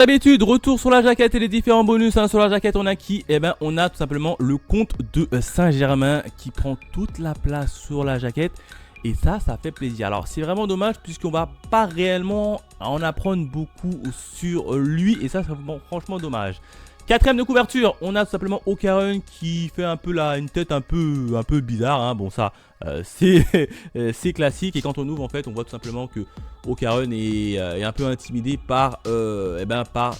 D'habitude, retour sur la jaquette et les différents bonus sur la jaquette, on a qui? Eh ben, on a tout simplement le comte de Saint-Germain qui prend toute la place sur la jaquette. Et ça fait plaisir. Alors, c'est vraiment dommage puisqu'on va pas réellement en apprendre beaucoup sur lui. Et ça, c'est franchement dommage. Quatrième de couverture, on a tout simplement O'Karen qui fait un peu une tête un peu bizarre. Hein. Bon, ça, c'est classique. Et quand on ouvre, en fait, on voit tout simplement que O'Karen est un peu intimidé par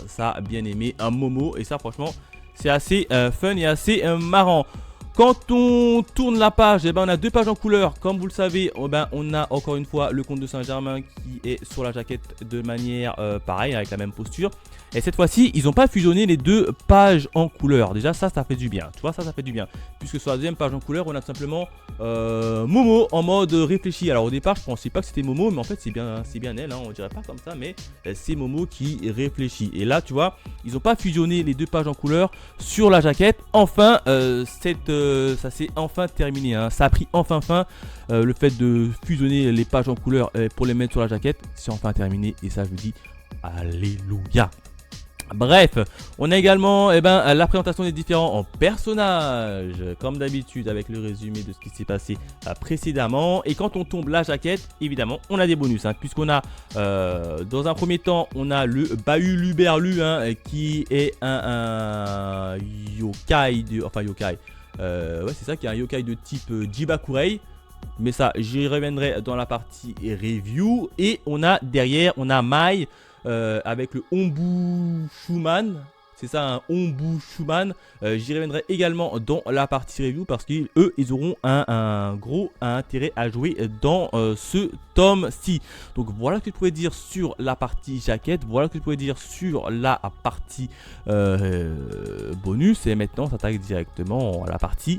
sa bien-aimée, un Momo. Et ça, franchement, c'est assez fun et assez marrant. Quand on tourne la page, on a deux pages en couleur. Comme vous le savez, on a encore une fois le comte de Saint-Germain qui est sur la jaquette de manière pareille, avec la même posture. Et cette fois-ci, ils n'ont pas fusionné les deux pages en couleur. Déjà, ça fait du bien. Tu vois, ça fait du bien. Puisque sur la deuxième page en couleur, on a tout simplement Momo en mode réfléchi. Alors au départ, je pensais pas que c'était Momo, mais en fait, c'est bien elle. Hein, on dirait pas comme ça, mais c'est Momo qui réfléchit. Et là, tu vois, ils n'ont pas fusionné les deux pages en couleur sur la jaquette. Enfin, ça s'est enfin terminé. Hein. Ça a pris enfin fin. Le fait de fusionner les pages en couleur pour les mettre sur la jaquette, c'est enfin terminé. Et ça, je vous dis, alléluia. Bref, on a également la présentation des différents personnages, comme d'habitude avec le résumé de ce qui s'est passé précédemment. Et quand on tombe la jaquette, évidemment, on a des bonus, hein, puisqu'on a, dans un premier temps, on a le Bahuluberlu, hein, qui est un yokai, yokai, ouais c'est ça, qui est un yokai de type Jibakurei. Mais ça, j'y reviendrai dans la partie review. Et on a derrière, on a Mai, avec le Ombu Shuman. C'est ça, un Ombu Shuman. J'y reviendrai également dans la partie review parce qu'eux, ils auront un gros intérêt à jouer dans ce tome-ci. Donc voilà ce que je pouvais dire sur la partie jaquette. Voilà ce que je pouvais dire sur la partie bonus. Et maintenant, on s'attaque directement à la partie